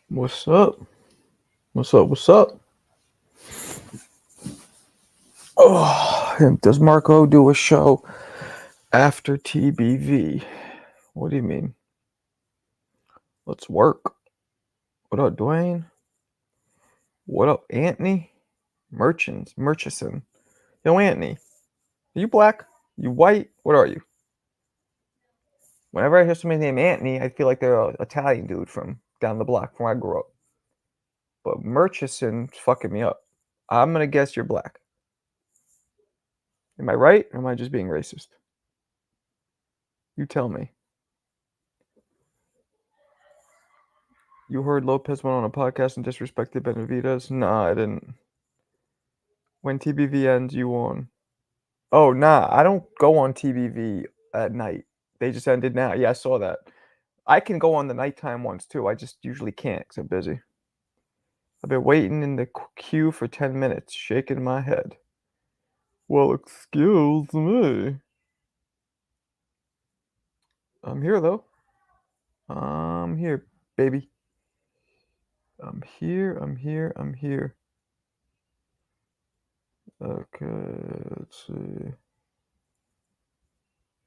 What's up? What's up? What's up? Oh, does Marco do a show after TBV? What do you mean? Let's work. What up, Dwayne? What up, Anthony? Murchison. Yo, Anthony. Are you black? You white? What are you? Whenever I hear somebody named Anthony, I feel like they're an Italian dude from down the block from where I grew up. But Murchison's fucking me up. I'm gonna guess you're black. Am I right? Or am I just being racist? You tell me. You heard Lopez went on a podcast and disrespected Benavides? Nah, I didn't. When TBV ends, you on. Oh, nah, I don't go on TBV at night. They just ended now. Yeah, I saw that. I can go on the nighttime ones too. I just usually can't because I'm busy. I've been waiting in the queue for 10 minutes, shaking my head. Well, excuse me. I'm here, though. I'm here, baby. I'm here. Okay, let's see.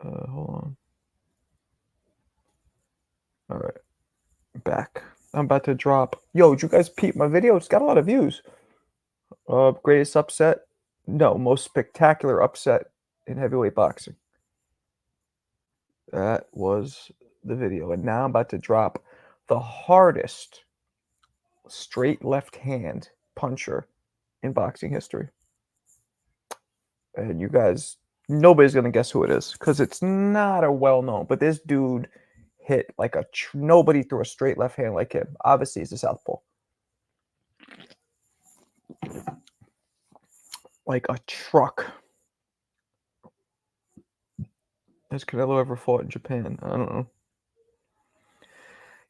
Hold on. All right, back. I'm about to drop. Yo, did you guys peep my video? It's got a lot of views. Greatest upset? No, most spectacular upset in heavyweight boxing. That was the video. And now I'm about to drop the hardest straight left hand puncher in boxing history. And you guys, nobody's going to guess who it is because it's not a well known, but this dude hit like nobody threw a straight left hand like him. Obviously, he's a southpaw. Like a truck. Has Canelo ever fought in Japan? I don't know.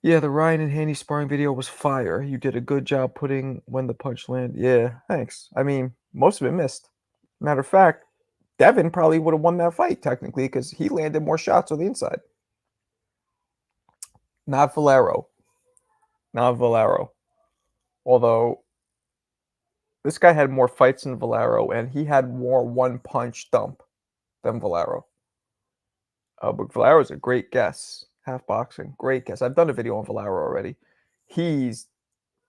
Yeah, the Ryan and Haney sparring video was fire. You did a good job putting when the punch landed. Yeah, thanks. I mean, most of it missed. Matter of fact, Devin probably would have won that fight technically because he landed more shots on the inside. Not Valero. Although this guy had more fights than Valero, and he had more one-punch thump than Valero. But Valero's a great guess. Half boxing, great guess. I've done a video on Valero already. He's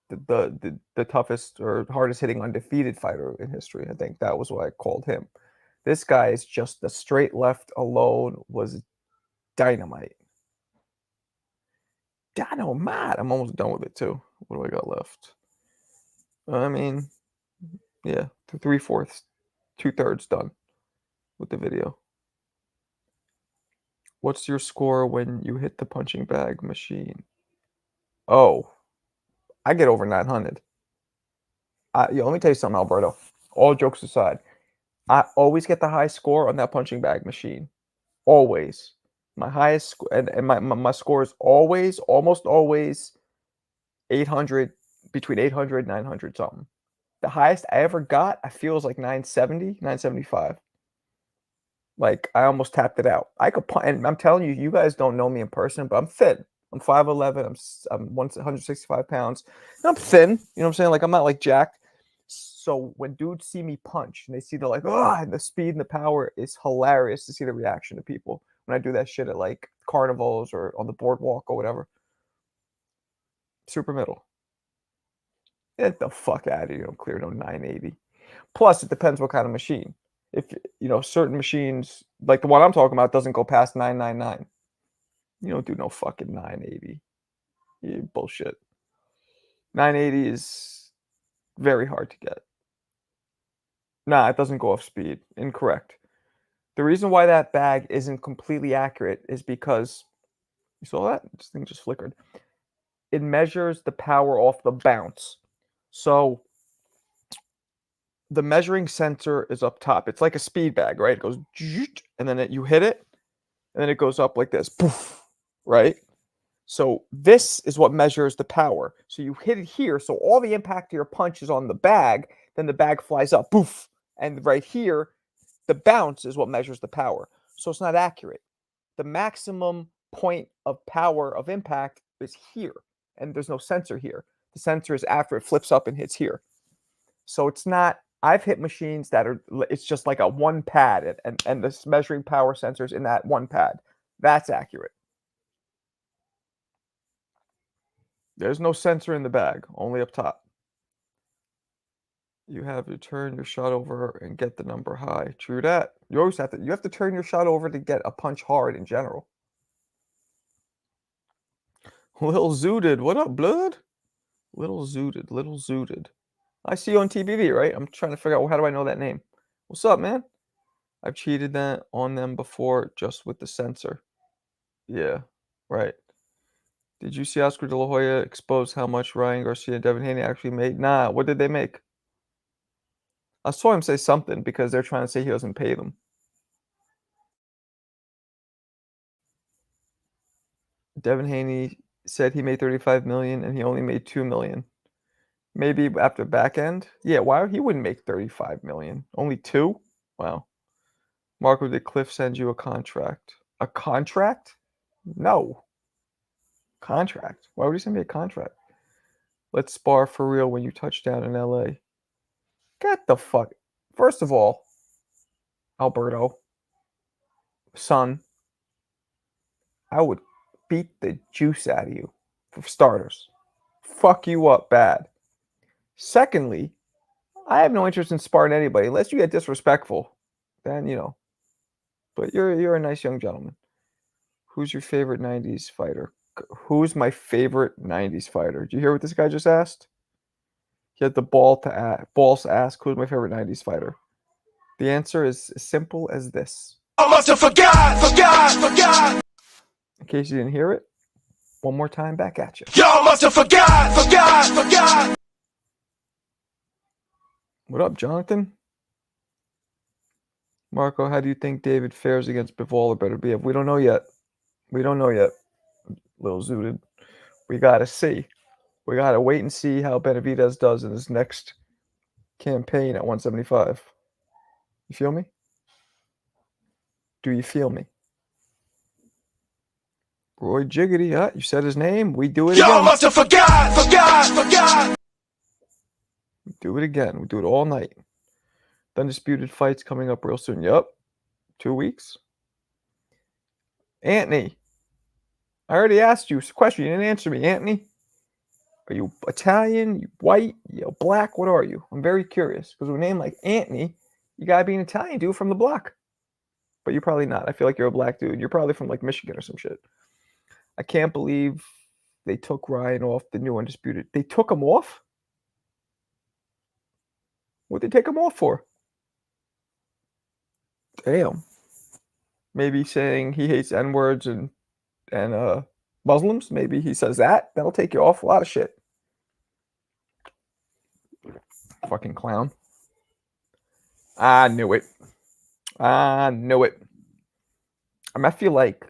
the toughest or hardest hitting undefeated fighter in history. I think that was what I called him. This guy is just the straight left alone was dynamite. Dynamite. I'm almost done with it too. What do I got left? I mean, yeah, 3/4, 2/3 done with the video. What's your score when you hit the punching bag machine? Oh, I get over 900. Let me tell you something, Alberto. All jokes aside, I always get the high score on that punching bag machine. Always. My highest and my score is always, almost always 800, between 800 900 something. The highest I ever got, I feel, is like 970, 975. Like, I almost tapped it out. I could punch, and I'm telling you, you guys don't know me in person, but I'm fit. I'm 5'11". I'm 165 pounds. And I'm thin. You know what I'm saying? Like, I'm not like jacked. So when dudes see me punch and they see the like, and the speed and the power, is hilarious to see the reaction of people when I do that shit at like carnivals or on the boardwalk or whatever. Super middle. Get the fuck out of here. You don't clear no 980. Plus, it depends what kind of machine. If certain machines, like the one I'm talking about, doesn't go past 999. You don't do no fucking 980. Yeah, bullshit. 980 is very hard to get. Nah, it doesn't go off speed. Incorrect. The reason why that bag isn't completely accurate is because, you saw that? This thing just flickered. It measures the power off the bounce. So the measuring sensor is up top. It's like a speed bag, right? It goes, and then you hit it, and then it goes up like this, poof, right? So this is what measures the power. So you hit it here, so all the impact of your punch is on the bag, then the bag flies up, poof, and right here, the bounce is what measures the power. So it's not accurate. The maximum point of power of impact is here. and there's no sensor here. The sensor is after it flips up and hits here. So it's not. I've hit machines that are. It's just like a one pad, and this measuring power sensors in that one pad. That's accurate. There's no sensor in the bag, only up top. You have to turn your shot over and get the number high. True that. You always have to turn your shot over to get a punch hard in general. Little Zooted. What up, blood? Little Zooted. I see you on TBV, right? I'm trying to figure out how do I know that name. What's up, man? I've cheated that on them before just with the sensor. Yeah, right. Did you see Oscar De La Hoya expose how much Ryan Garcia and Devin Haney actually made? Nah, what did they make? I saw him say something because they're trying to say he doesn't pay them. Devin Haney said he made 35 million and he only made 2 million. Maybe after back end? Yeah, why he wouldn't make 35 million? Only 2? Wow. Marco, did Cliff send you a contract? A contract? No. Contract? Why would he send me a contract? Let's spar for real when you touch down in LA. Get the fuck. First of all, Alberto, son, I would beat the juice out of you, for starters. Fuck you up bad. Secondly, I have no interest in sparring anybody unless you get disrespectful. Then, you know. But you're a nice young gentleman. Who's your favorite 90s fighter? Who's my favorite 90s fighter? Did you hear what this guy just asked? He had the balls to ask who's my favorite 90s fighter. The answer is as simple as this. I must have forgot. In case you didn't hear it, one more time back at you. Y'all must have forgot. What up, Jonathan? Marco, how do you think David fares against Bivol or Better BF? We don't know yet. Little Zooted. We got to see. We got to wait and see how Benavidez does in his next campaign at 175. You feel me? Do you feel me? Roy Jiggity, you said his name. We do it again. Y'all must have forgot. We do it again. We do it all night. Undisputed fights coming up real soon. Yup. 2 weeks. Anthony. I already asked you a question. You didn't answer me, Anthony. Are you Italian? You white? You black? What are you? I'm very curious. Because with a name like Anthony, you gotta be an Italian dude from the block. But you're probably not. I feel like you're a black dude. You're probably from like Michigan or some shit. I can't believe they took Ryan off the new Undisputed. They took him off? What'd they take him off for? Damn. Maybe saying he hates N-words and Muslims. Maybe he says that. That'll take you off a lot of shit. Fucking clown. I knew it. I feel like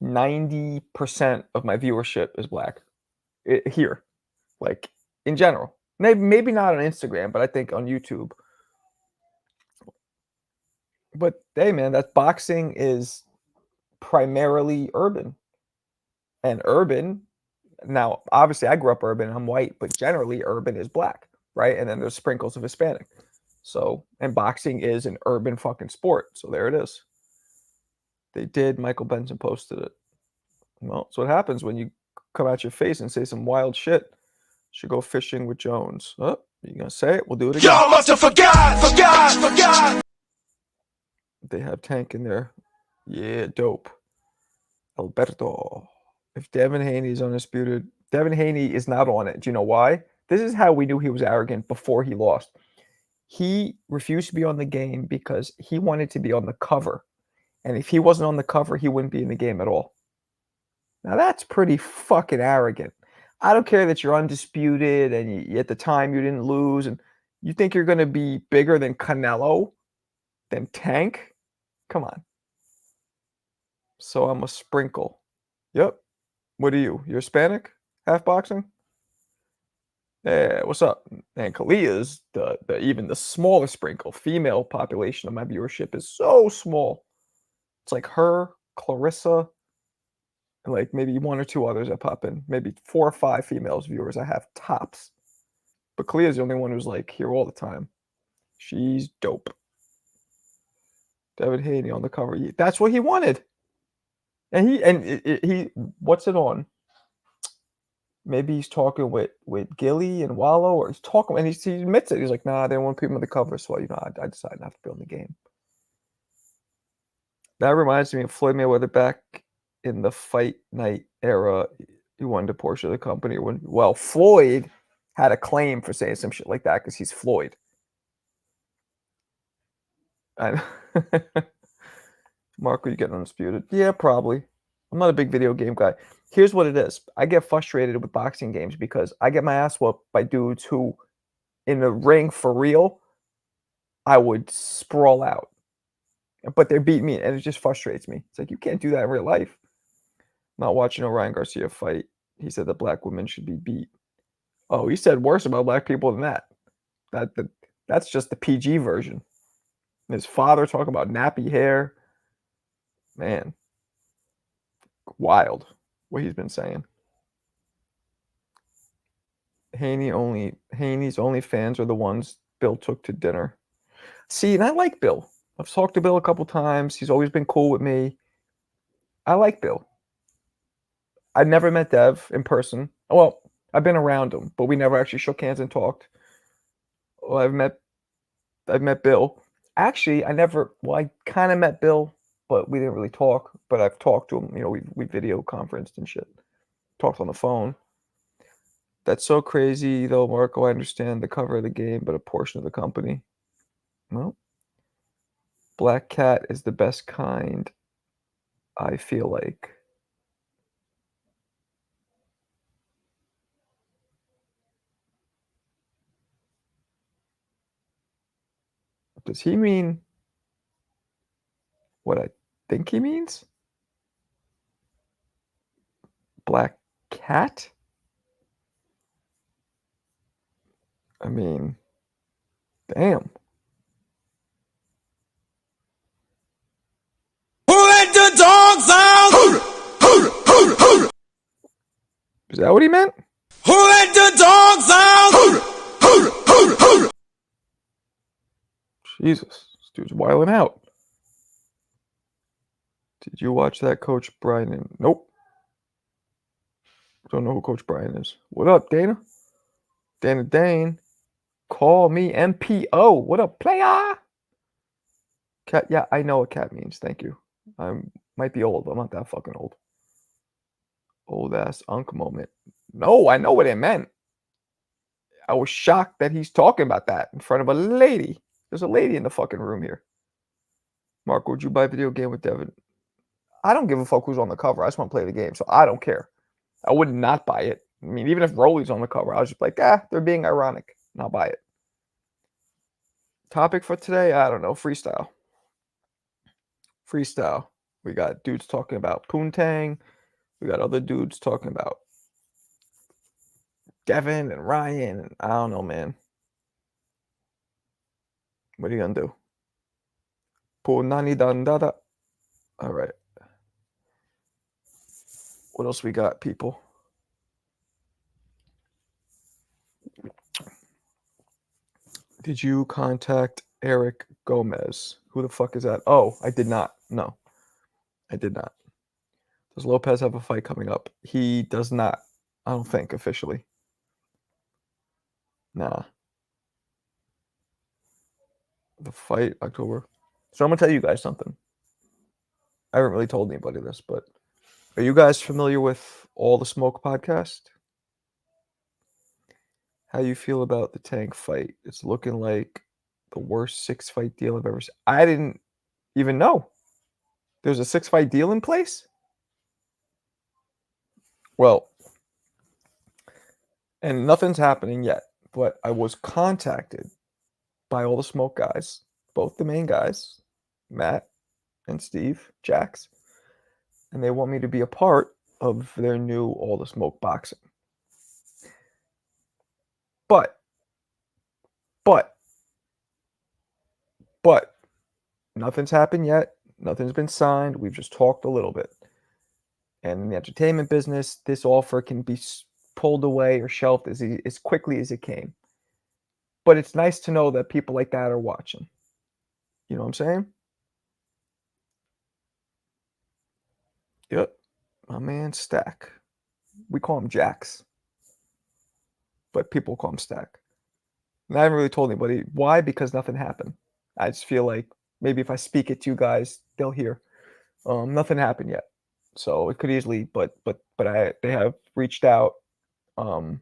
90% of my viewership is black here, like in general. Maybe not on Instagram, but I think on YouTube. But hey, man, that boxing is primarily urban. And urban, now, obviously, I grew up urban, I'm white, but generally urban is black, right? And then there's sprinkles of Hispanic. So, and boxing is an urban fucking sport. So there it is. They did. Michael Benson posted it. Well, that's what happens when you come out your face and say some wild shit. Should go fishing with Jones. Oh, you gonna say it? We'll do it again. Y'all must have forgot. They have Tank in there. Yeah, dope. Alberto. If Devin Haney is undisputed, Devin Haney is not on it. Do you know why? This is how we knew he was arrogant before he lost. He refused to be on the game because he wanted to be on the cover. And if he wasn't on the cover, he wouldn't be in the game at all. Now, that's pretty fucking arrogant. I don't care that you're undisputed and at the time you didn't lose. And you think you're going to be bigger than Canelo, than Tank? Come on. So I'm a sprinkle. Yep. What are you? You're Hispanic? Half boxing? Yeah, what's up? And Kalia's even the smaller sprinkle. Female population of my viewership is so small. It's like her, Clarissa, like maybe one or two others that pop in, maybe 4 or 5 females viewers I have tops. But Kalia's the only one who's like here all the time. She's dope. David Haney on the cover. That's what he wanted. And he what's it on? Maybe he's talking with Gilly and Wallow, or he's talking and he admits it. He's like, nah, they don't want people on the cover, so I decided not to be on the game. That reminds me of Floyd Mayweather back in the fight night era. He wanted a portion of the company. Well, Floyd had a claim for saying some shit like that because he's Floyd. Marco, you getting undisputed? Yeah, probably. I'm not a big video game guy. Here's what it is. I get frustrated with boxing games because I get my ass whooped by dudes who, in the ring for real, I would sprawl out. But they're beating me, and it just frustrates me. It's like, you can't do that in real life. Not watching a Ryan Garcia fight. He said that black women should be beat. Oh, he said worse about black people than that. That's just the PG version. His father talking about nappy hair. Man. Wild what he's been saying. Haney's only fans are the ones Bill took to dinner. See, and I like Bill. I've talked to Bill a couple times. He's always been cool with me. I like Bill. I never met Dev in person. Well, I've been around him, but we never actually shook hands and talked. Well, I've met Bill. Actually, I kind of met Bill, but we didn't really talk. But I've talked to him. You know, we video conferenced and shit. Talked on the phone. That's so crazy, though, Marco. I understand the cover of the game, but a portion of the company. Well, Black Cat is the best kind, I feel like. Does he mean what I think he means? Black Cat? I mean, damn. Who let the dogs out? Is that what he meant? Who let the dogs out? Jesus, this dude's wilding out. Did you watch that Coach Brian? Nope. Don't know who Coach Brian is. What up, Dana? Dana Dane. Call me MPO. What up, player? Cat. Yeah, I know what cat means. Thank you. I might be old, but I'm not that fucking old. Old ass unk moment. No, I know what it meant. I was shocked that he's talking about that in front of a lady. There's a lady in the fucking room here. Mark, would you buy a video game with Devin? I don't give a fuck who's on the cover. I just want to play the game, so I don't care. I would not buy it. I mean, even if Rolly's on the cover, I was just like, they're being ironic. And I'll buy it. Topic for today? I don't know. Freestyle. Freestyle. We got dudes talking about Poontang. We got other dudes talking about Devin and Ryan. And I don't know, man. What are you going to do? Punani dandada. All right. What else we got, people? Did you contact Eric Gomez? Who the fuck is that? Oh, I did not. No, I did not. Does Lopez have a fight coming up? He does not. I don't think officially. Nah. The fight, October. So I'm going to tell you guys something. I haven't really told anybody this, but are you guys familiar with All the Smoke podcast? How you feel about the Tank fight? It's looking like the worst 6-fight deal I've ever seen. I didn't even know there's a 6-fight deal in place. Well, and nothing's happening yet, but I was contacted by All the Smoke guys, both the main guys, Matt and Steve Jax, and they want me to be a part of their new All the Smoke boxing. But nothing's happened yet. Nothing's been signed. We've just talked a little bit. And in the entertainment business, this offer can be pulled away or shelved as quickly as it came. But it's nice to know that people like that are watching. You know what I'm saying? Yep. My man Stack. We call him Jax, but people call him Stack. And I haven't really told anybody why, because nothing happened. I just feel like maybe if I speak it to you guys, they'll hear. Nothing happened yet, so it could easily. But they have reached out, and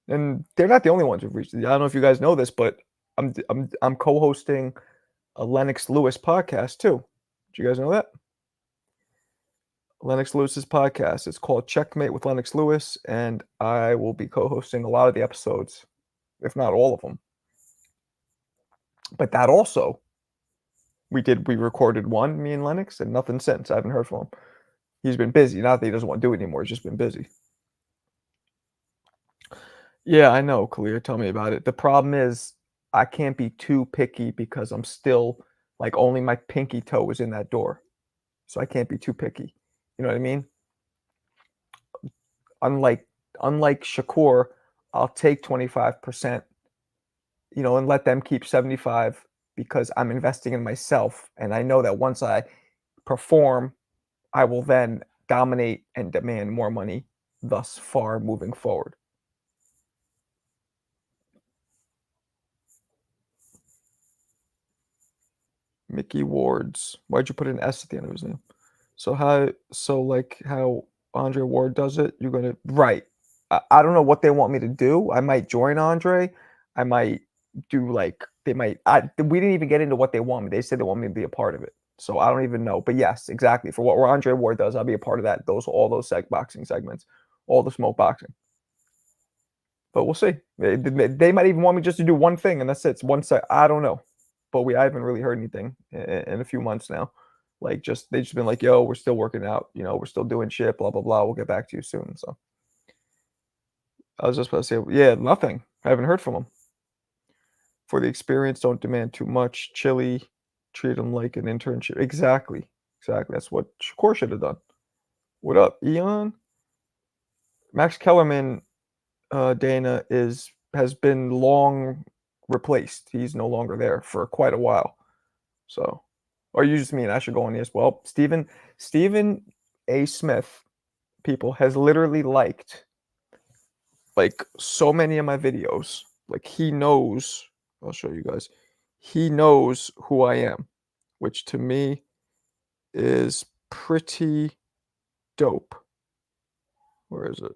they're not the only ones who've reached. I don't know if you guys know this, but I'm co-hosting a Lennox Lewis podcast too. Did you guys know that? Lennox Lewis's podcast. It's called Checkmate with Lennox Lewis, and I will be co-hosting a lot of the episodes, if not all of them. But that also, we recorded one, me and Lennox, and nothing since. I haven't heard from him. He's been busy. Not that he doesn't want to do it anymore. He's just been busy. Yeah, I know, Kalia. Tell me about it. The problem is I can't be too picky because I'm still like only my pinky toe is in that door. So I can't be too picky. You know what I mean? Unlike Shakur, I'll take 25%, and let them keep 75 because I'm investing in myself. And I know that once I perform, I will then dominate and demand more money thus far moving forward. Mickey Ward's. Why'd you put an S at the end of his name? Like how Andre Ward does it, you're gonna right. I don't know what they want me to do. I might join Andre. I might do we didn't even get into what they want me. They said they want me to be a part of it. So I don't even know. But yes, exactly. For what Andre Ward does, I'll be a part of that. All those boxing segments, all the smoke boxing. But we'll see. They might even want me just to do one thing, and that's it. It's one set. I don't know. But I haven't really heard anything in a few months now. They just been like, yo, we're still working out, we're still doing shit, blah, blah, blah. We'll get back to you soon. So I was just about to say, yeah, nothing. I haven't heard from them. For the experience, don't demand too much. Chili, treat them like an internship. Exactly. That's what Shakur should have done. What up, Eon? Max Kellerman, Dana, has been long replaced. He's no longer there for quite a while. So, or you just mean I should go on this? Well, Stephen A. Smith, people, has literally liked so many of my videos. Like he knows. I'll show you guys. He knows who I am, which to me is pretty dope. Where is it?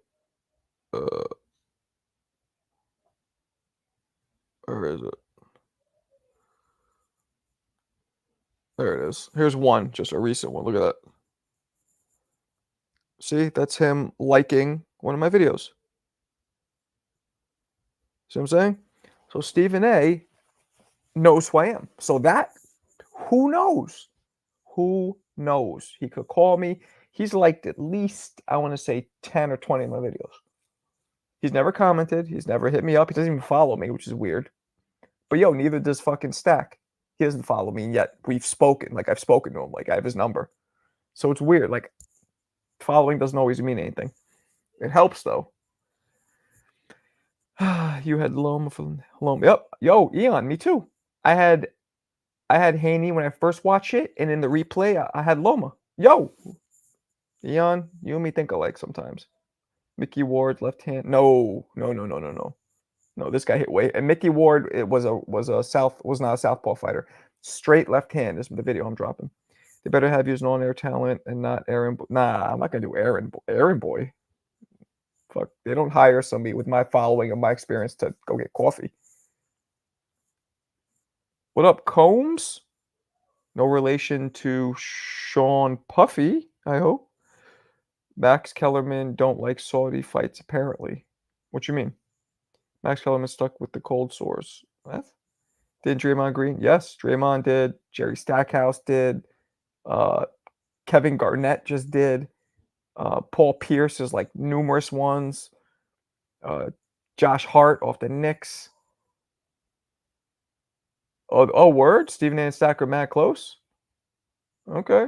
Where is it? There it is. Here's one, just a recent one. Look at that. See, that's him liking one of my videos. See what I'm saying? So Stephen A. knows who I am. So who knows? Who knows? He could call me. He's liked at least, I want to say, 10 or 20 of my videos. He's never commented. He's never hit me up. He doesn't even follow me, which is weird. But neither does fucking Stack. He doesn't follow me yet. We've spoken. I've spoken to him. I have his number. So it's weird. Following doesn't always mean anything. It helps, though. You had Loma from Loma. Yep. Yo, Eon, me too. I had Haney when I first watched it, and in the replay, I had Loma. Yo, Eon, you and me think alike sometimes. Mickey Ward, left hand. No. No, this guy hit weight. And Mickey Ward, it was not a southpaw fighter. Straight left hand is the video I'm dropping. They better have used non-air talent and not Aaron. Nah, I'm not gonna do Aaron Boy. Fuck, they don't hire somebody with my following and my experience to go get coffee. What up, Combs? No relation to Sean Puffy, I hope. Max Kellerman don't like Saudi fights, apparently. What you mean? Max Kellerman stuck with the cold sores. What? Did Draymond Green? Yes, Draymond did. Jerry Stackhouse did. Kevin Garnett just did. Paul Pierce is numerous ones. Josh Hart off the Knicks. Oh, word? Stephen A. and Stack are mad close? Okay.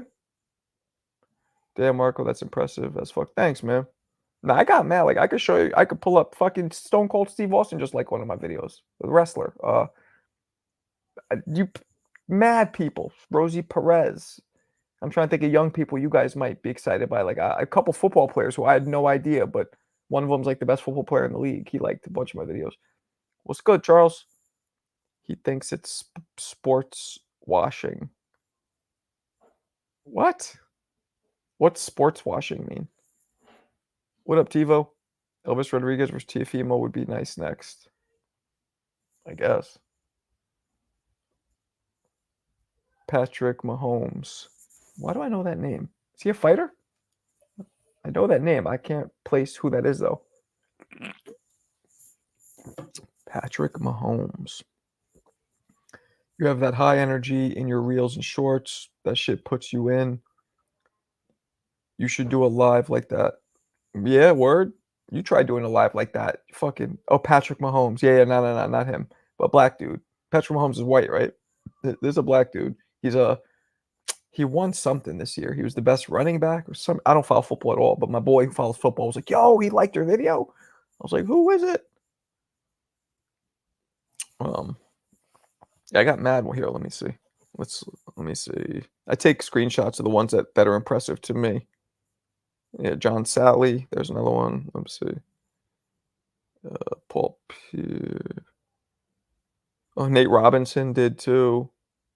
Damn, Marco, that's impressive as fuck. Thanks, man. Nah, I got mad. Like, I could show you. I could pull up fucking Stone Cold Steve Austin just like one of my videos. The wrestler. You mad people. Rosie Perez. I'm trying to think of young people you guys might be excited by. Like a couple football players who I had no idea, but one of them's like the best football player in the league. He liked a bunch of my videos. What's good, Charles? He thinks it's sports washing. What? What's sports washing mean? What up, Tivo? Elvis Rodriguez versus Teofimo would be nice next. I guess. Patrick Mahomes. Why do I know that name? Is he a fighter? I know that name. I can't place who that is, though. Patrick Mahomes. You have that high energy in your reels and shorts. That shit puts you in. You should do a live like that. Yeah, word. You try doing a live like that. Fucking Patrick Mahomes. Yeah, no, not him. But black dude. Patrick Mahomes is white, right? There's a black dude. He won something this year. He was the best running back or some. I don't follow football at all, but my boy who follows football was like, "Yo, he liked your video." I was like, "Who is it?" I got mad. Well, here, let me see. Let me see. I take screenshots of the ones that are impressive to me. Yeah, John Sally. There's another one. Let me see. Paul Pierre. Oh, Nate Robinson did too.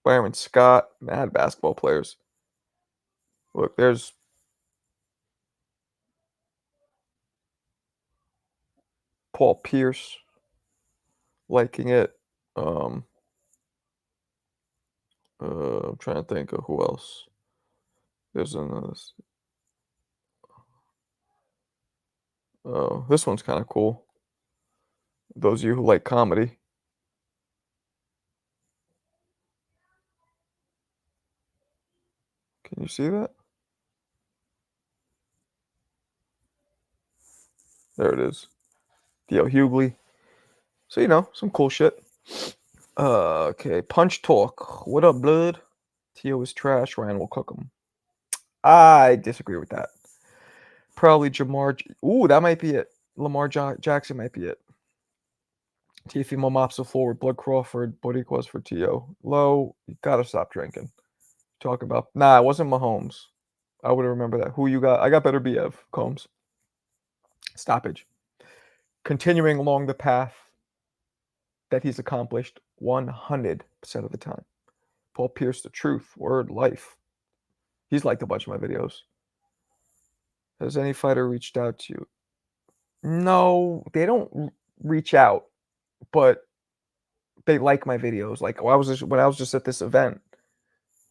Byron Scott. Mad basketball players. Look, there's Paul Pierce liking it. I'm trying to think of who else. There's another. Oh, this one's kind of cool. Those of you who like comedy. Can you see that? There it is. Theo Hughley. So, some cool shit. Okay. Punch Talk. What up, blood? Theo is trash. Ryan will cook him. I disagree with that. Probably Jamar. Ooh, that might be it. Lamar Jackson might be it. Teofimo mops the floor with Blood Crawford. Boricuas for Tio. Low, you gotta stop drinking. Talk about. Nah, it wasn't Mahomes. I would remember that. Who you got? I got better BF. Combs. Stoppage. Continuing along the path that he's accomplished 100% of the time. Paul Pierce, the truth, word, life. He's liked a bunch of my videos. Has any fighter reached out to you? No, they don't reach out, but they like my videos. Like when I was just at this event,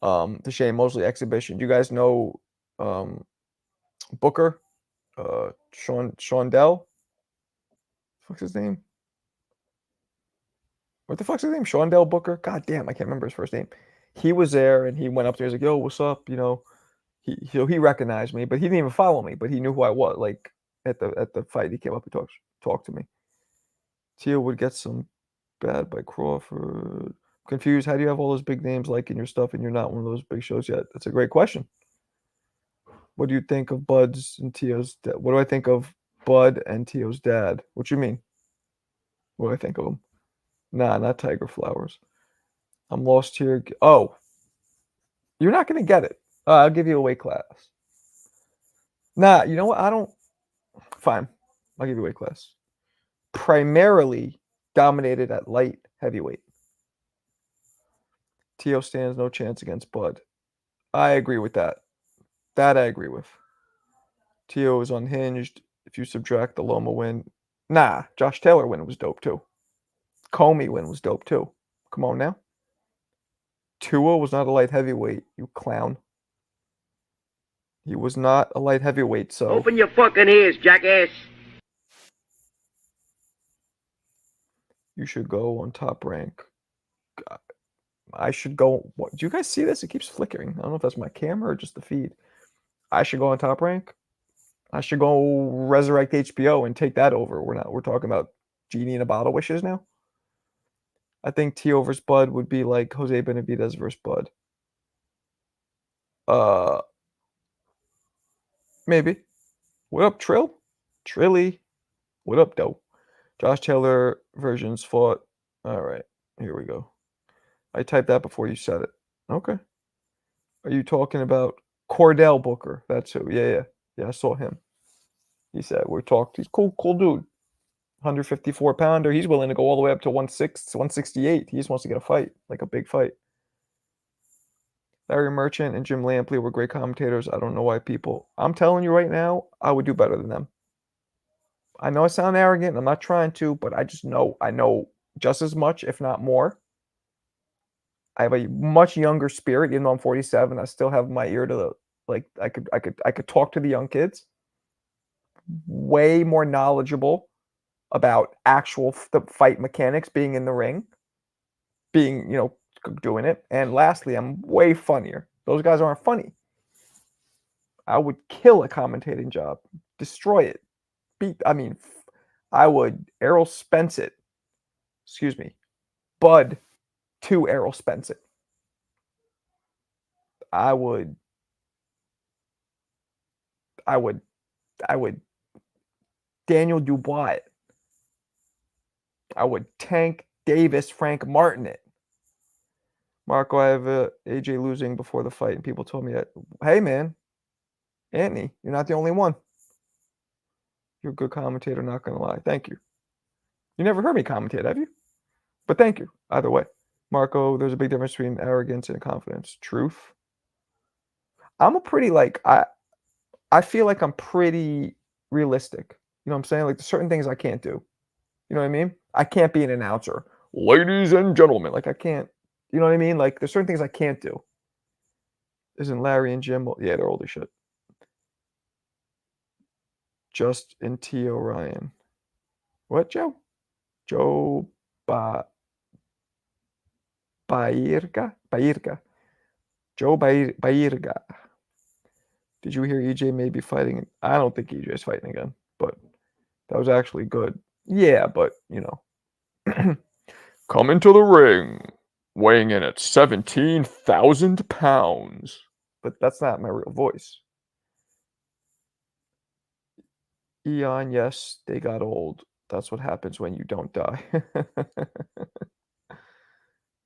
the Shane Mosley exhibition. You guys know Booker, Sean Dell. What's his name? What the fuck's his name? Shondell Booker? God damn, I can't remember his first name. He was there and he went up there. He's like, "Yo, what's up?" He recognized me, but he didn't even follow me. But he knew who I was. Like at the fight, he came up and talked to me. Tio would get some bad by Crawford. Confused. How do you have all those big names liking your stuff and you're not one of those big shows yet? That's a great question. What do you think of Bud's and Tio's? What do I think of Bud and Tio's dad? What you mean? What do I think of him? Nah, not Tiger Flowers. I'm lost here. Oh, you're not going to get it. I'll give you a weight class. Nah, you know what? I don't. Fine. I'll give you a weight class. Primarily dominated at light heavyweight. Tio stands no chance against Bud. I agree with that. That I agree with. Tio is unhinged. If you subtract the Loma win. Nah, Josh Taylor win was dope too. Comey win was dope too. Come on now. Tua was not a light heavyweight, you clown. He was not a light heavyweight, so. Open your fucking ears, jackass. You should go on Top Rank. I should go. What, do you guys see this? It keeps flickering. I don't know if that's my camera or just the feed. I should go on Top Rank. I should go resurrect HBO and take that over. We're talking about Genie in a Bottle wishes now. I think Tio versus Bud would be like Jose Benavidez versus Bud. Maybe. What up, Trill? Trilly. What up, though? Josh Taylor versions fought. All right, here we go. I typed that before you said it. Okay. Are you talking about Cordell Booker? That's who. Yeah. I saw him. He said we're talking. He's cool dude. 154 pounder. He's willing to go all the way up to 168. He just wants to get a fight, like a big fight. Larry Merchant and Jim Lampley were great commentators. I don't know why people. I'm telling you right now, I would do better than them. I know I sound arrogant. I'm not trying to, but I just know. I know just as much, if not more. I have a much younger spirit, even though I'm 47. I still have my ear to the I could talk to the young kids. Way more knowledgeable about actual the fight mechanics, being in the ring, being doing it. And lastly, I'm way funnier. Those guys aren't funny. I would kill a commentating job, destroy it, I would Errol Spence it. Excuse me, Bud to Errol Spence it. I would Daniel Dubois it. I would Tank Davis Frank Martin it. Marco, I have AJ losing before the fight, and people told me that. Hey, man, Anthony, you're not the only one. You're a good commentator, not going to lie. Thank you. You never heard me commentate, have you? But thank you, either way. Marco, there's a big difference between arrogance and confidence. Truth. I'm a pretty, I feel like I'm pretty realistic. You know what I'm saying? Like, there's certain things I can't do. You know what I mean? I can't be an announcer. Ladies and gentlemen. Like, I can't. You know what I mean? Like, there's certain things I can't do. Isn't Larry and Jim? Yeah, they're old as shit. Just in T. O'Ryan. What, Joe? Joe Bairga? Joe Bairga. Did you hear EJ may be fighting? I don't think EJ's fighting again, but that was actually good. Yeah, but, come into the ring, weighing in at 17,000 pounds. But that's not my real voice. Eon, yes, they got old. That's what happens when you don't die.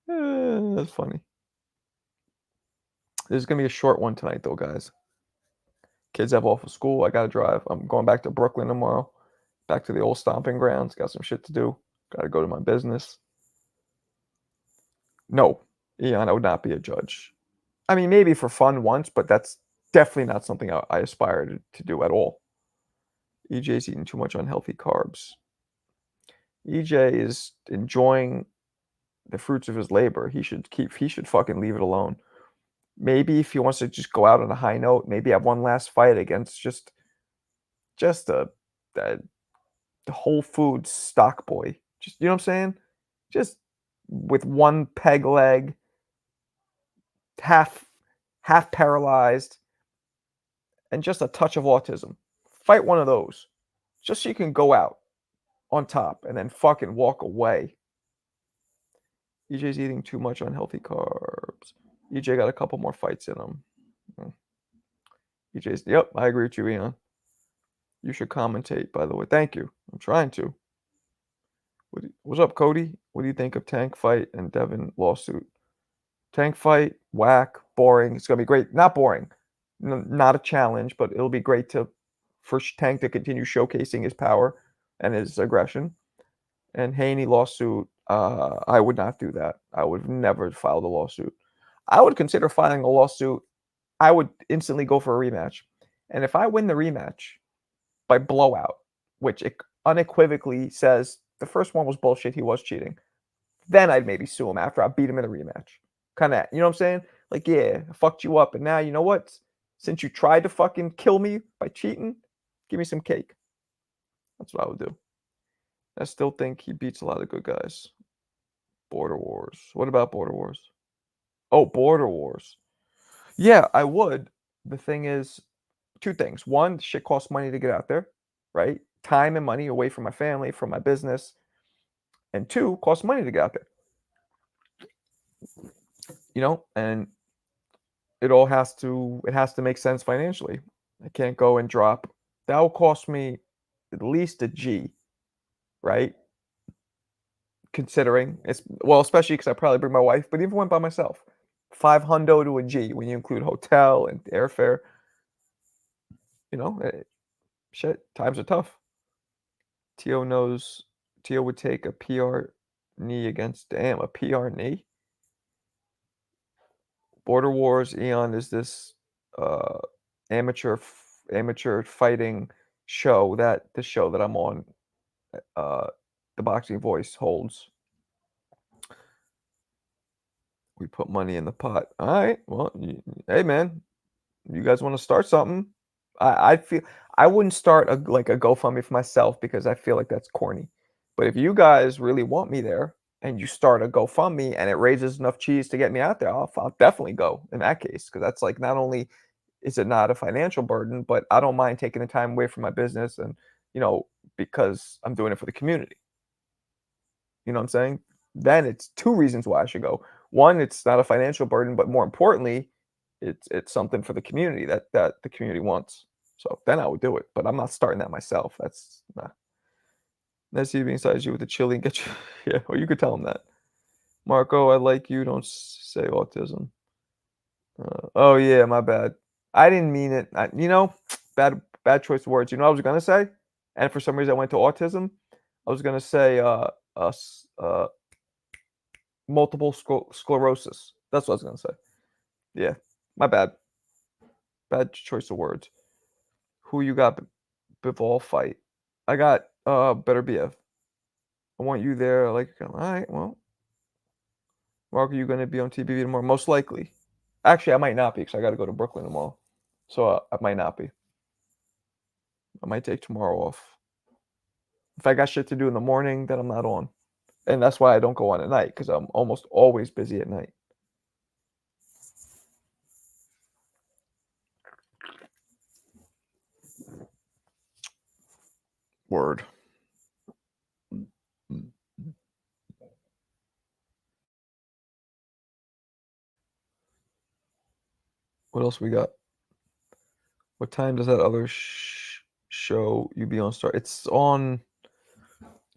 That's funny. This is going to be a short one tonight, though, guys. Kids have off of school. I got to drive. I'm going back to Brooklyn tomorrow. Back to the old stomping grounds. Got some shit to do. Got to go to my business. No, Eon, I would not be a judge. I mean, maybe for fun once, but that's definitely not something I aspire to do at all. EJ's eating too much unhealthy carbs. EJ is enjoying the fruits of his labor. He should fucking leave it alone. Maybe if he wants to just go out on a high note, maybe have one last fight against just a Whole Foods stock boy. Just, you know what I'm saying? Just with one peg leg, half paralyzed, and just a touch of autism. Fight one of those. Just so you can go out on top and then fucking walk away. EJ's eating too much unhealthy carbs. EJ got a couple more fights in him. EJ's, yep, I agree with you, Ian. You should commentate, by the way. Thank you. I'm trying to. What's up, Cody? What do you think of Tank fight and Devin lawsuit? Tank fight, whack, boring. It's going to be great. Not boring. Not a challenge, but it'll be great for Tank to continue showcasing his power and his aggression. And Haney lawsuit, I would not do that. I would never file the lawsuit. I would consider filing a lawsuit. I would instantly go for a rematch. And if I win the rematch by blowout, which it unequivocally says the first one was bullshit, he was cheating, then I'd maybe sue him after I beat him in the rematch. Kind of, you know what I'm saying? Like, yeah, I fucked you up. And now, you know what? Since you tried to fucking kill me by cheating, give me some cake. That's what I would do. I still think he beats a lot of good guys. Border Wars. What about Border Wars? Oh, Border Wars. Yeah, I would. The thing is, two things. One, shit costs money to get out there, right? Time and money away from my family, from my business. And two, costs money to get out there. And it has to make sense financially. I can't go and drop. That will cost me at least a G, right? Considering it's well, especially because I probably bring my wife, but even went by myself. 5 hundo to a G when you include hotel and airfare. You know, shit, times are tough. Teo knows Teo would take a PR knee against damn a PR knee. Border Wars Eon is this uh amateur fighting show that the show that I'm on the Boxing Voice holds. We put money in the pot. All right. Well, hey man, you guys want to start something? I feel I wouldn't start like a GoFundMe for myself because I feel like that's corny. But if you guys really want me there and you start a GoFundMe and it raises enough cheese to get me out there, I'll definitely go in that case because that's like not only is it not a financial burden, but I don't mind taking the time away from my business and because I'm doing it for the community. You know what I'm saying? Then it's two reasons why I should go. One, it's not a financial burden, but more importantly, it's something for the community that the community wants. So then I would do it, but I'm not starting that myself. That's nah. Nice to inside you with the chili and get you. Yeah, or you could tell him that. Marco, I like you. Don't say autism. Oh yeah, my bad. I didn't mean it. Bad choice of words. You know what I was gonna say, and for some reason I went to autism. I was gonna say multiple sclerosis. That's what I was gonna say. Yeah, my bad. Bad choice of words. Who you got? Bivol fight. I got better BF. I want you there. Like, all right, well, Mark, are you gonna be on TBV tomorrow? Most likely. Actually, I might not be because I got to go to Brooklyn tomorrow. So I might not be. I might take tomorrow off. If I got shit to do in the morning, then I'm not on. And that's why I don't go on at night because I'm almost always busy at night. Word. What else we got? What time does that other show you be on start? It's on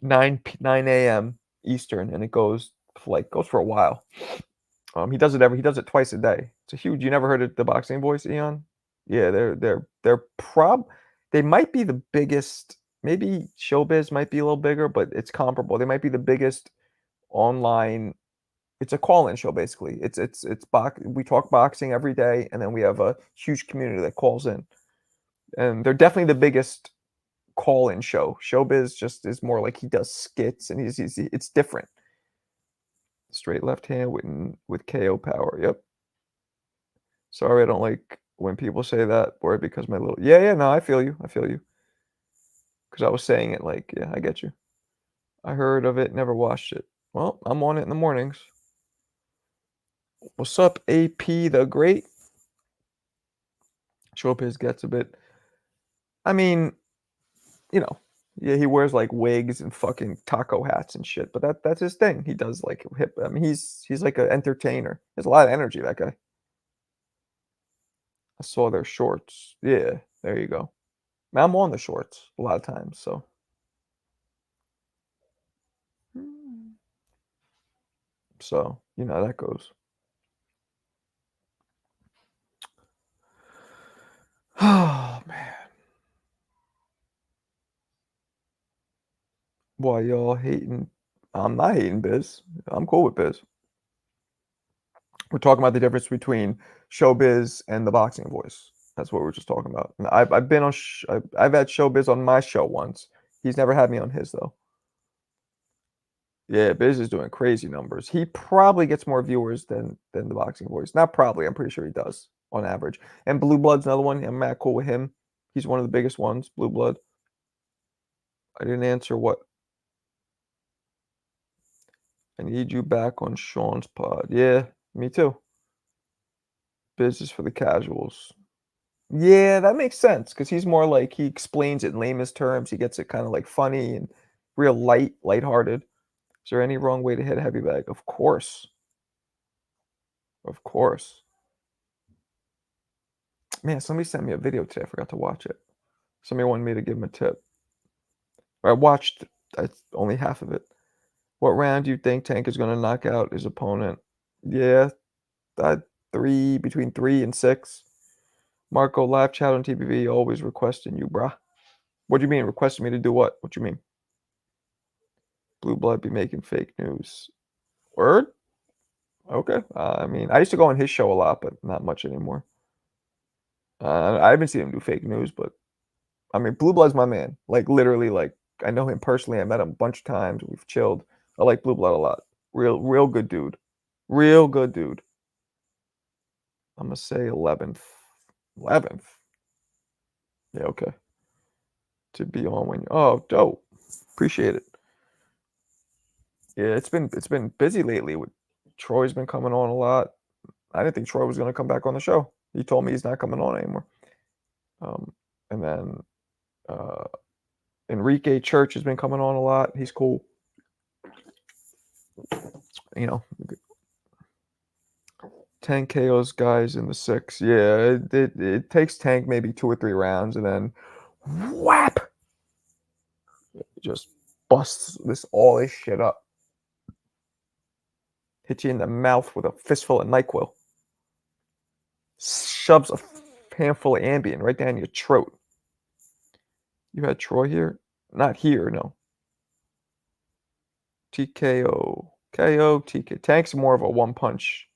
9 a.m. Eastern, and it goes for a while. He does it twice a day. It's a huge. You never heard of the Boxing Voice, Eon? Yeah, they might be the biggest. Maybe Showbiz might be a little bigger, but it's comparable. They might be the biggest online. It's a call-in show basically. We talk boxing every day, and then we have a huge community that calls in, and they're definitely the biggest call-in show. Showbiz just is more like he does skits, and it's different. Straight left hand with KO power. Yep. Sorry, I don't like when people say that word because my little yeah, no, I feel you. Because I was saying it like, yeah, I get you. I heard of it, never watched it. Well, I'm on it in the mornings. What's up, AP the Great? Showbiz gets a bit. I mean, yeah, he wears like wigs and fucking taco hats and shit, but that's his thing. He does like hip. I mean, he's like an entertainer. There's a lot of energy, that guy. I saw their shorts. Yeah, there you go. I'm on the shorts a lot of times, so. So, how that goes. Oh, man. Why y'all hating? I'm not hating Biz. I'm cool with Biz. We're talking about the difference between Showbiz and the Boxing Voice. That's what we're just talking about. And I've been on. I've had Showbiz on my show once. He's never had me on his though. Yeah, Biz is doing crazy numbers. He probably gets more viewers than the Boxing Voice. Not probably. I'm pretty sure he does on average. And Blue Blood's another one. I'm mad cool with him. He's one of the biggest ones. Blue Blood. I didn't answer what. I need you back on Sean's pod. Yeah, me too. Biz is for the casuals. Yeah, that makes sense because he's more like he explains it in lamest terms. He gets it kind of like funny and real lighthearted. Is there any wrong way to hit a heavy bag? Of course. Of course. Man, somebody sent me a video today. I forgot to watch it. Somebody wanted me to give him a tip. I watched only half of it. What round do you think Tank is going to knock out his opponent? Yeah, between 3 and 6. Marco, live chat on TPV, always requesting you, brah. What do you mean, requesting me to do what? What do you mean? Blue Blood be making fake news. Word? Okay. I mean, I used to go on his show a lot, but not much anymore. I haven't seen him do fake news, but I mean, Blue Blood's my man. Like literally, like I know him personally. I met him a bunch of times. We've chilled. I like Blue Blood a lot. Real good dude. Real good dude. I'm gonna say 11th. 11th. Yeah, okay. To be on when you. Oh, dope. Appreciate it. Yeah, it's been busy lately. With Troy's been coming on a lot. I didn't think Troy was gonna come back on the show. He told me he's not coming on anymore. And then Enrique Church has been coming on a lot. He's cool. You know, Tank KOs guys in the 6. Yeah, it takes Tank maybe 2 or 3 rounds, and then whap, just busts all this shit up. Hit you in the mouth with a fistful of NyQuil. Shoves a handful of Ambien right down your throat. You had Troy here? Not here, no. TKO. KO, TK. Tank's more of a one-punch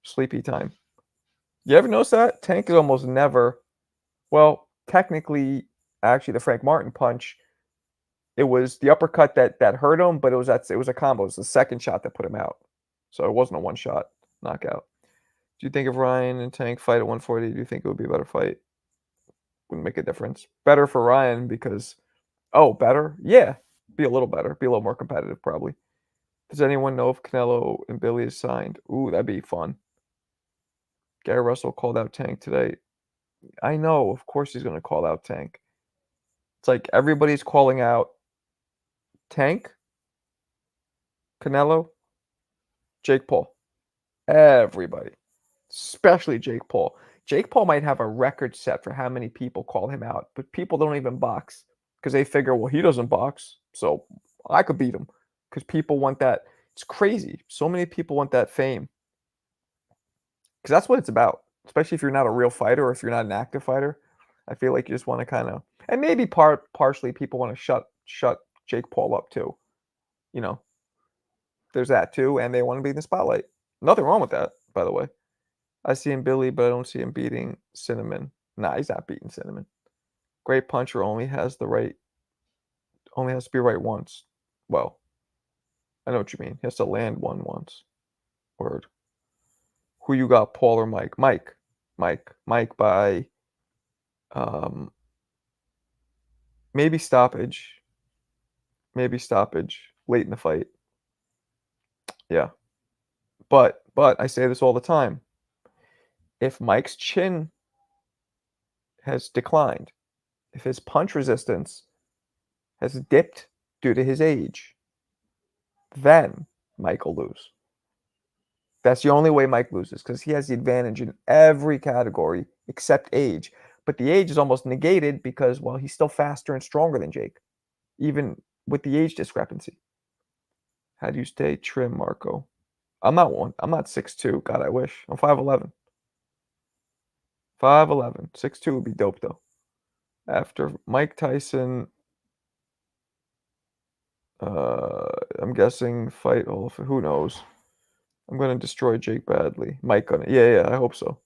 sleepy time. You ever notice that? Tank is almost never... Well, technically, actually, the Frank Martin punch, it was the uppercut that hurt him, but it was a combo. It was the second shot that put him out. So it wasn't a one-shot knockout. Do you think if Ryan and Tank fight at 140, do you think it would be a better fight? Wouldn't make a difference. Better for Ryan because... Oh, better? Yeah. Be a little better. Be a little more competitive, probably. Does anyone know if Canelo and Billy is signed? Ooh, that'd be fun. Gary Russell called out Tank today. I know. Of course he's going to call out Tank. It's like everybody's calling out Tank, Canelo, Jake Paul. Everybody. Especially Jake Paul. Jake Paul might have a record set for how many people call him out, but people don't even box because they figure, well, he doesn't box, so I could beat him because people want that. It's crazy. So many people want that fame because that's what it's about, especially if you're not a real fighter or if you're not an active fighter. I feel like you just want to kind of, and maybe partially people want to shut Jake Paul up too. You know, there's that too, and they want to be in the spotlight. Nothing wrong with that, by the way. I see him Billy, but I don't see him beating Cinnamon. Nah, he's not beating Cinnamon. Great puncher only has to be right once. Well, I know what you mean. He has to land one once. Word. Who you got, Paul or Mike? Mike by maybe stoppage. Maybe stoppage late in the fight. Yeah. But I say this all the time. If Mike's chin has declined, if his punch resistance has dipped due to his age, then Mike will lose. That's the only way Mike loses because he has the advantage in every category except age. But the age is almost negated because, well, he's still faster and stronger than Jake, even with the age discrepancy. How do you stay trim, Marco? I'm not 6'2". God, I wish. I'm 5'11". 5'11". 6'2" would be dope, though. After Mike Tyson, I'm guessing fight all of it. Who knows? I'm going to destroy Jake badly. Mike gonna. Yeah, I hope so.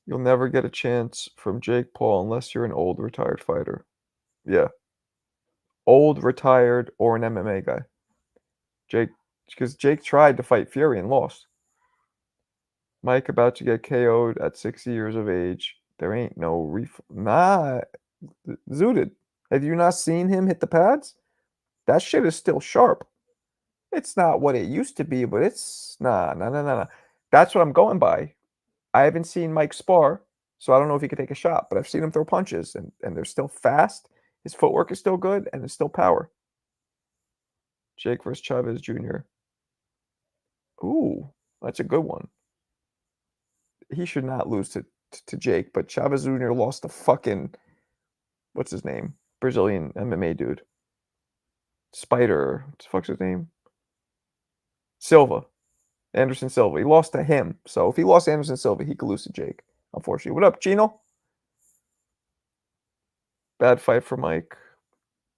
You'll never get a chance from Jake Paul unless you're an old retired fighter. Yeah. Old, retired, or an MMA guy. Because Jake tried to fight Fury and lost. Mike about to get KO'd at 60 years of age. There ain't no Nah. Zooted. Have you not seen him hit the pads? That shit is still sharp. It's not what it used to be, but it's nah. That's what I'm going by. I haven't seen Mike spar, so I don't know if he could take a shot, but I've seen him throw punches, and they're still fast. His footwork is still good, and it's still power. Jake versus Chavez Jr. Ooh, that's a good one. He should not lose to to Jake, but Chavez Jr. lost to fucking what's his name? Brazilian MMA dude. Spider. What the fuck's his name? Silva. Anderson Silva. He lost to him. So if he lost to Anderson Silva, he could lose to Jake. Unfortunately. What up, Chino? Bad fight for Mike.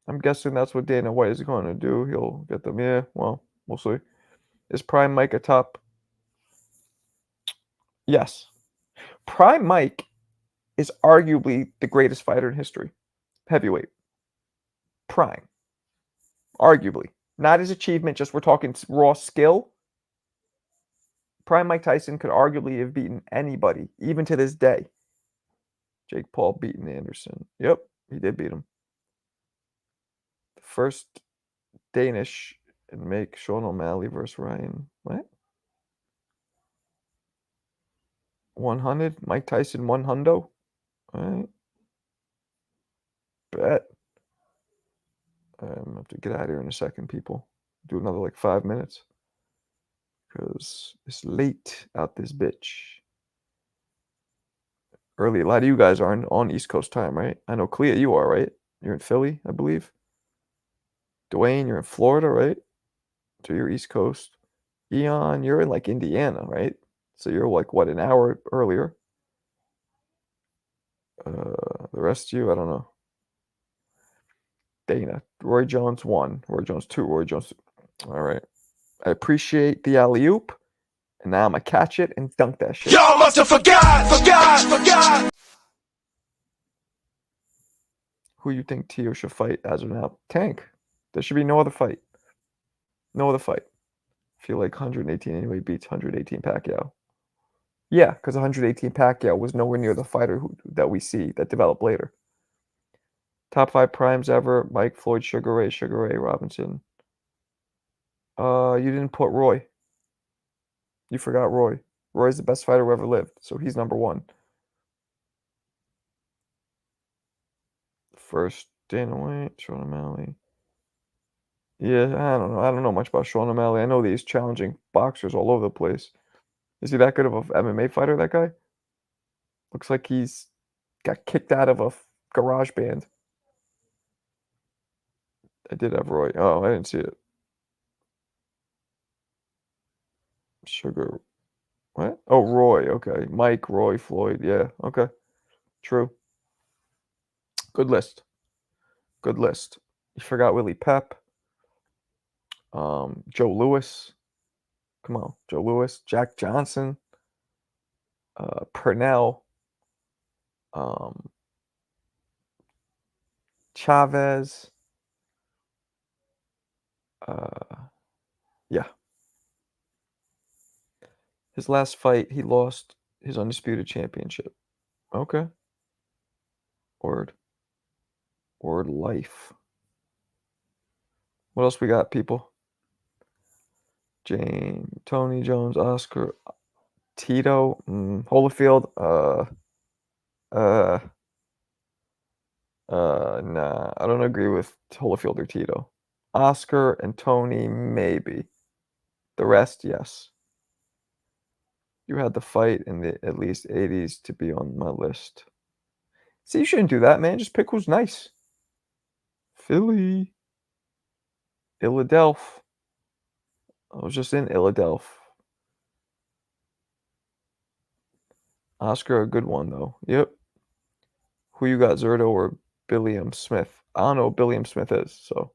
I'm guessing that's what Dana White is going to do. He'll get them. Yeah, well, we'll see. Is Prime Mike a top? Yes. Prime Mike is arguably the greatest fighter in history. Heavyweight. Prime. Arguably. Not his achievement, just we're talking raw skill. Prime Mike Tyson could arguably have beaten anybody, even to this day. Jake Paul beating Anderson. Yep, he did beat him. The first Danish and make Sean O'Malley versus Ryan. What? 100? Mike Tyson 100? All right. Bet. I'm going to have to get out of here in a second, people. Do another like 5 minutes. Because it's late out this bitch. Early. A lot of you guys are on East Coast time, right? I know, Clea, you are, right? You're in Philly, I believe. Dwayne, you're in Florida, right? So you're East Coast. Eon, you're in like Indiana, right? So you're like, what, an hour earlier? The rest of you, I don't know. Dana, Roy Jones 1, Roy Jones 2, Roy Jones 2. All right. I appreciate the alley-oop. And now I'm going to catch it and dunk that shit. Y'all must have forgot. Who you think Tio should fight as of now? Tank. There should be no other fight. No other fight. I feel like 118 anyway beats 118 Pacquiao. Yeah, because 118 Pacquiao was nowhere near the fighter that we see that developed later. Top 5 primes ever: Mike, Floyd, Sugar Ray Robinson. You didn't put Roy. You forgot Roy. Roy's the best fighter who ever lived, so he's number 1. First, Dana White, Sean O'Malley. Yeah, I don't know. I don't know much about Sean O'Malley. I know that he's challenging boxers all over the place. Is he that good of a MMA fighter, that guy? Looks like he's got kicked out of a garage band. I did have Roy. Oh, I didn't see it. Sugar. What? Oh, Roy. Okay. Mike, Roy, Floyd. Yeah. Okay. True. Good list. Good list. You forgot Willie Pep. Joe Louis. Come on. Joe Louis. Jack Johnson. Purnell. Chavez. Yeah. His last fight, he lost his undisputed championship. Okay. Word life. What else we got, people? Tony Jones, Oscar, Tito, Holyfield. Nah, I don't agree with Holyfield or Tito. Oscar and Tony, maybe. The rest, yes. You had the fight in the at least 80s to be on my list. See, you shouldn't do that, man. Just pick who's nice. Philly. Philadelphia. I was just in Philadelphia. Oscar, a good one, though. Yep. Who you got, Zerto or Billiam Smith? I don't know what Billiam Smith is, so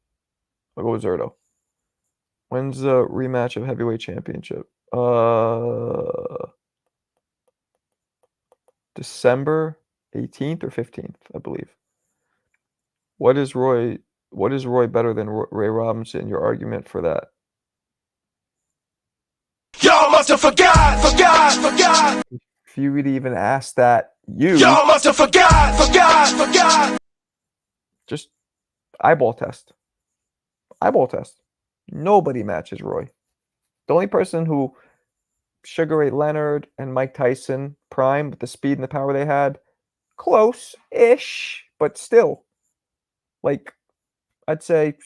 I'll go with Zerto. When's the rematch of heavyweight championship? December 18th or 15th, I believe. What is Roy better than Ray Robinson? Your argument for that? Y'all must have forgot. If you would even ask that, Y'all must have forgot. Just eyeball test. Eyeball test. Nobody matches Roy. The only person who Sugar Ray Leonard and Mike Tyson prime with the speed and the power they had, close-ish, but still. Like, I'd say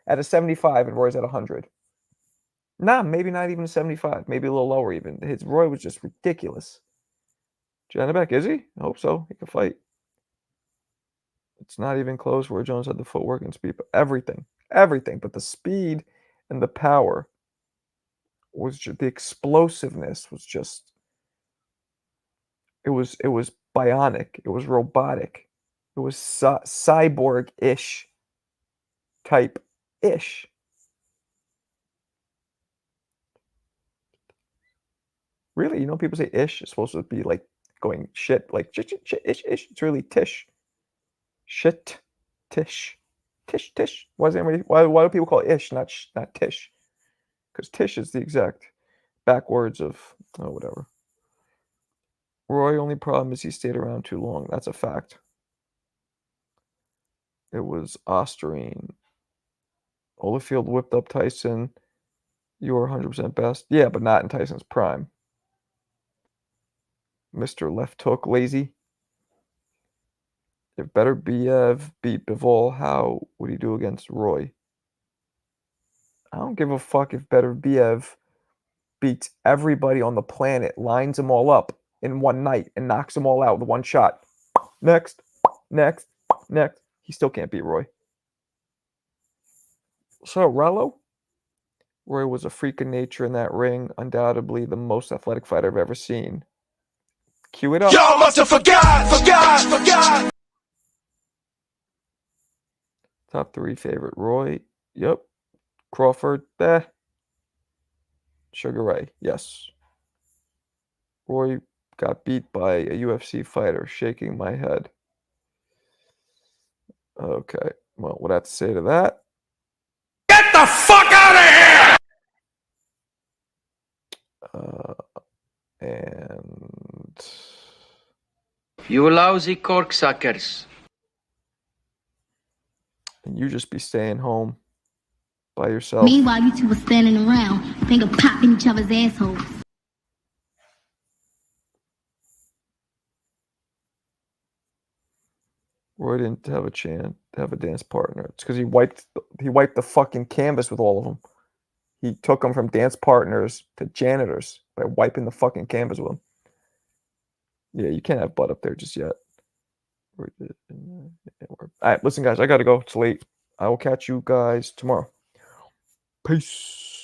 at a 75 and Roy's at 100. Nah, maybe not even a 75. Maybe a little lower even. Roy was just ridiculous. Janabek, is he? I hope so. He can fight. It's not even close. Roy Jones had the footwork and speed, but everything. But the speed and the power was just, the explosiveness was just, it was bionic. It was robotic. It was cyborg-ish type-ish. Really, people say ish is supposed to be like going shit, like shit, ish, ish. It's really tish. Shit, tish, tish. Why do people call it ish, not tish? Because tish is the exact backwards of whatever. Roy, only problem is he stayed around too long. That's a fact. It was Osterine. Holyfield whipped up Tyson. You are 100% best. Yeah, but not in Tyson's prime. Mr. Left Hook Lazy. If Better Biev beat Bivol, how would he do against Roy? I don't give a fuck if Better Biev beats everybody on the planet, lines them all up in one night, and knocks them all out with one shot. Next. He still can't beat Roy. So, Rollo? Roy was a freak of nature in that ring. Undoubtedly the most athletic fighter I've ever seen. Cue it up. Y'all must have forgot. Top 3 favorite. Roy. Yep. Crawford. Sugar Ray. Yes. Roy got beat by a UFC fighter. Shaking my head. Okay. Well, what I have to say to that? Get the fuck out of here! And You lousy corksuckers. you just be staying home by yourself. Meanwhile, you two were standing around, thinking of popping each other's assholes. Roy didn't have a chance to have a dance partner. It's because he wiped the fucking canvas with all of them. He took them from dance partners to janitors by wiping the fucking canvas with them. Yeah, you can't have butt up there just yet. All right, listen, guys, I gotta go. It's late. I will catch you guys tomorrow. Peace.